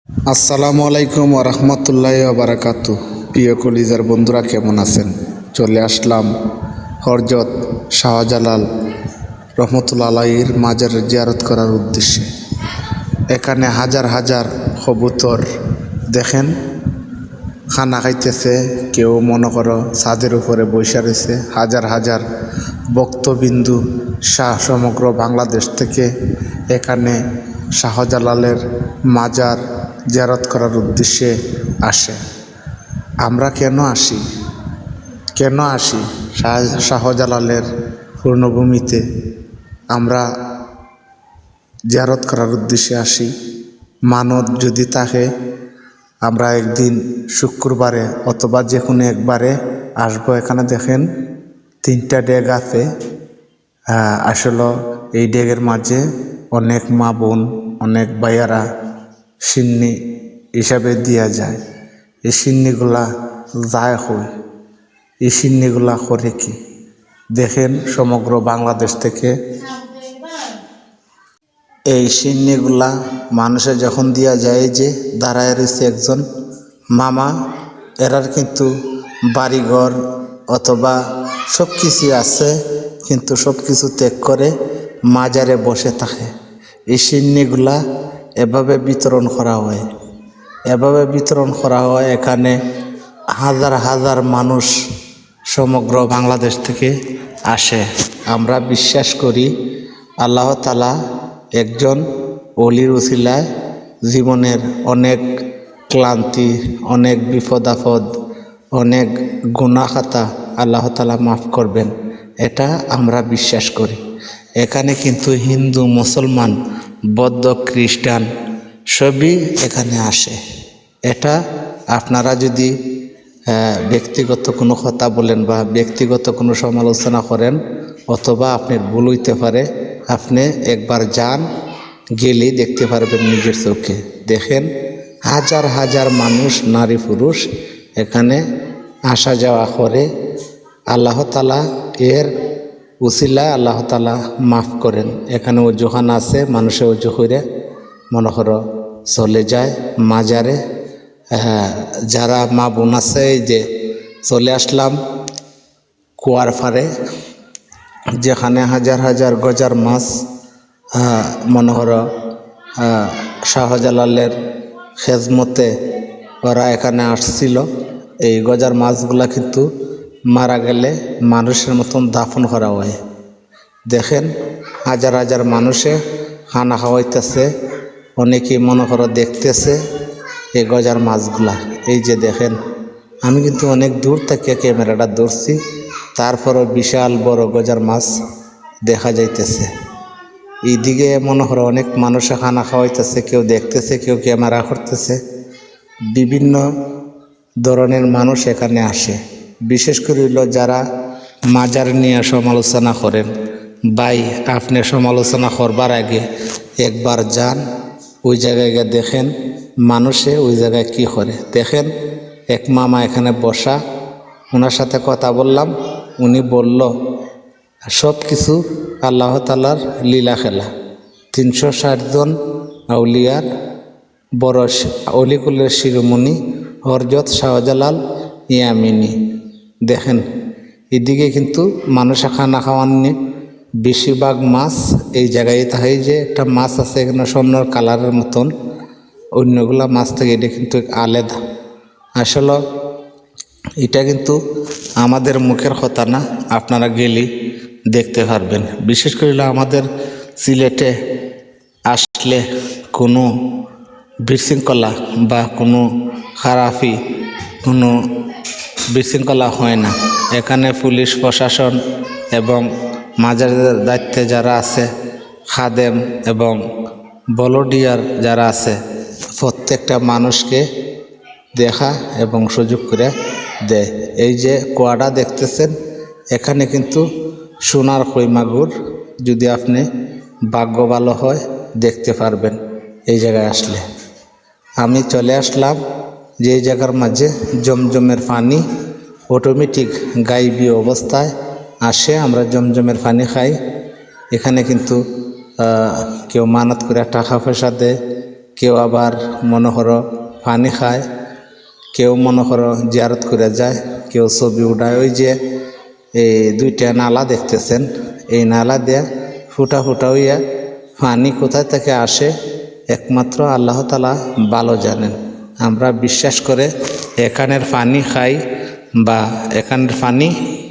আসসালামু আলাইকুম ওয়া রাহমাতুল্লাহি ওয়া বারাকাতুহু। প্রিয় কলিজার বন্ধুরা কেমন আছেন? চলে আসলাম হযরত শাহজালাল রহমতুল্লাহ আলাইহির মাজার জিয়ারত করার উদ্দেশ্যে। এখানে হাজার হাজার কবুতর দেখেন খানা খাইতেছে, কেউ মনে করো ছাদের উপরে বসে রয়েছে। হাজার হাজার ভক্তবিন্দু সমগ্র বাংলাদেশ থেকে এখানে শাহজালালের মাজার জিয়ারত করার উদ্দেশ্যে আসে। আমরা কেন আসি শাহজালালের পূর্ণভূমিতে আমরা জিয়ারত করার উদ্দেশ্যে আসি। মানত যদি থাকে আমরা একদিন শুক্রবারে অথবা যে কোনো একবারে আসবো। এখানে দেখেন 3টা ডেগ আছে। আসলে এই ডেগের মাঝে অনেক মা বোন, অনেক ভাইয়ারা সিন্নি হিসাবে দেওয়া যায়। এই সিন্নিগুলা যায় হয়, এই সিন্নিগুলা করে কি দেখেন সমগ্র বাংলাদেশ থেকে এই সিন্নিগুলা মানুষের যখন দেওয়া যায়, যে দাঁড়ায় রয়েছে একজন মামা, এরার কিন্তু বাড়িঘর অথবা সব কিছু আছে, কিন্তু সব কিছু ত্যাগ করে মাজারে বসে থাকে। এই সিন্নিগুলা এভাবে বিতরণ করা হয়। এখানে হাজার হাজার মানুষ সমগ্র বাংলাদেশ থেকে আসে। আমরা বিশ্বাস করি আল্লাহ তাআলা একজন ওলির উসিলায় জীবনের অনেক ক্লান্তি, অনেক বিপদ আপদ, অনেক গুনাহ খাতা আল্লাহ তাআলা মাফ করবেন, এটা আমরা বিশ্বাস করি। এখানে কিন্তু হিন্দু, মুসলমান, বৌদ্ধ, খ্রিস্টান সবই এখানে আসে। এটা আপনারা যদি ব্যক্তিগত কোনো কথা বলেন বা ব্যক্তিগত কোনো সমালোচনা করেন, অথবা আপনার ভুল হইতে পারে, আপনি একবার যান, গেলেই দেখতে পারবেন নিজের চোখে। দেখেন হাজার হাজার মানুষ, নারী পুরুষ এখানে আসা যাওয়া করে। আল্লাহ তাআলা এর উসিলা আল্লাহ তাআলা মাফ করেন। এখানে ওজুখানা আছে, মানুষে ওজু করে মনে করো চলে যায় মাজারে। যারা মা বোন আছে, এই যে চলে আসলাম কুয়ার পাড়ে, যেখানে হাজার হাজার গজার মাছ মনে করো শাহজালালের খেজমতে ওরা এখানে আসছিল। এই গজার মাছগুলা কিন্তু মারা গেলে মানুষের মতন দাফন করা হয়। দেখেন হাজার হাজার মানুষে খানা খাওয়াইতেছে, অনেকেই মনে করো দেখতেছে এই গজার মাছগুলা। এই যে দেখেন, আমি কিন্তু অনেক দূর থেকে ক্যামেরাটা ধরছি, তারপরও বিশাল বড় গজার মাছ দেখা যাইতেছে। এইদিকে মনে করো অনেক মানুষে খানা খাওয়াইতেছে, কেউ দেখতেছে, কেউ ক্যামেরা করতেছে। বিভিন্ন ধরনের মানুষ এখানে আসে। বিশেষ করে যারা মাজার নিয়ে সমালোচনা করেন, ভাই আপনি সমালোচনা করবার আগে একবার যান, ওই জায়গায় গিয়ে দেখেন মানুষে ওই জায়গায় কি করে। দেখেন এক মামা এখানে বসা, ওনার সাথে কথা বললাম, উনি বলল সব কিছু আল্লাহ তাআলার লীলা খেলা। 360 জন আউলিয়ার বড় অলিকুলের শিরোমণি হযরত শাহজালাল ইয়ামিনী। দেখেন এদিকে কিন্তু মানুষে খানা খাওয়াননি, বেশিরভাগ মাছ এই জায়গায় থাকে। যে একটা মাছ আছে এখানে স্বর্ণর কালারের মতন, অন্যগুলা মাছ থেকে এটা কিন্তু আলাদা। আসলে এটা কিন্তু আমাদের মুখের কথা না, আপনারা গেলেই দেখতে পারবেন। বিশেষ করে আমাদের সিলেটে আসলে কোনো বিশৃঙ্খলা বা কোনো খারাপি, কোনো বিশৃঙ্খলা হয় না। এখানে পুলিশ প্রশাসন এবং মাজারের দায়িত্বে যারা আছে, খাদেম এবং ভলান্টিয়ার যারা আছে, প্রত্যেকটা মানুষকে দেখা এবং সুযোগ করে দেয়। এই যে কুয়াটা দেখতেছেন, এখানে কিন্তু সোনার কই মাগুর, যদি আপনি ভাগ্য ভালো হয় দেখতে পারবেন এই জায়গায় আসলে। আমি চলে আসলাম যে জায়গার মাঝে জমজমের পানি অটোমেটিক গাইবী অবস্থায় আসে। আমরা জমজমের পানি খাই। এখানে কিন্তু কেউ মানত করে টাকা পয়সা দেয়, কেউ আবার মনে করো পানি খায়, কেউ মনে করো জিয়ারত করে যায়, কেউ ছবি উঠায়। ওই যে এই দুইটা নালা দেখতেছেন, এই নালা দিয়ে ফুটা ফুটা হইয়া পানি কোথায় থেকে আসে একমাত্র আল্লাহ তাআলা ভালো জানেন। আমরা বিশ্বাস করে এখানের পানি খাই বা এখানের পানি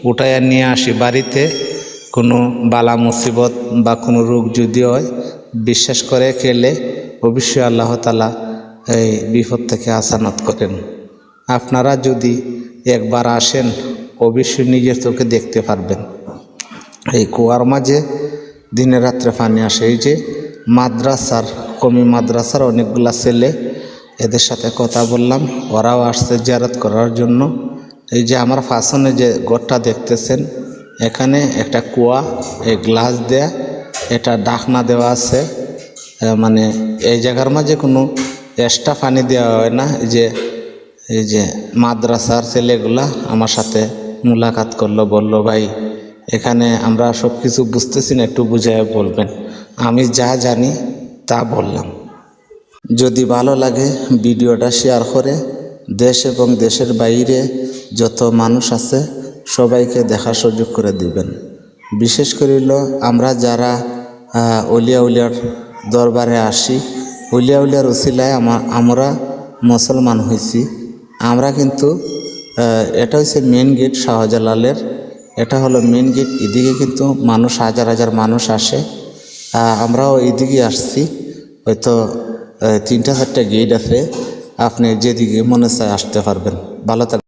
উঠাইয়া নিয়ে আসি বাড়িতে। কোনো বালা মুসিবত বা কোনো রোগ যদি হয়, বিশ্বাস করে খেলে অবশ্যই আল্লাহ তাআলা এই বিপদ থেকে আসানত করেন। আপনারা যদি একবার আসেন অবশ্যই নিজের চোখে দেখতে পারবেন। এই কুয়ার মাঝে দিনে রাত্রে পানি আসে। এই যে মাদ্রাসার কমি মাদ্রাসার অনেকগুলা ছেলে, এদের সাথে কথা বললাম, ওরাও আসছে জিয়ারত করার জন্য। এই যে আমার পাশনে যে ঘরটা দেখতেছেন, এখানে একটা কুয়া, এই গ্লাস দেয়া, এটা ঢাকনা দেওয়া আছে। মানে এই জায়গার মাঝে কোনো এক্সট্রা পানি দেওয়া হয় না। এই যে মাদ্রাসার ছেলেগুলা আমার সাথে মুলাকাত করলো, বলল ভাই এখানে আমরা সব কিছু বুঝতেছি না, একটু বুঝাই বলবেন। আমি যা জানি তা বললাম। যদি ভালো লাগে ভিডিওটা শেয়ার করে দেশ এবং দেশের বাইরে যত মানুষ আছে সবাইকে দেখার সুযোগ করে দিবেন। বিশেষ করিল আমরা যারা অলিয়া উলিয়ার দরবারে আসি, অলিয়া উলিয়ার উসিলায় আমরা মুসলমান হয়েছি। আমরা কিন্তু এটা হচ্ছে মেন গেট শাহজালালের, এটা হলো মেন গেট। এদিকে কিন্তু মানুষ হাজার হাজার মানুষ আসে, আমরাও এইদিকে আসছি। হয়তো 3-4টা গেট আছে, আপনি যেদিকে মনে চায় আসতে পারবেন। ভালো থাকবেন।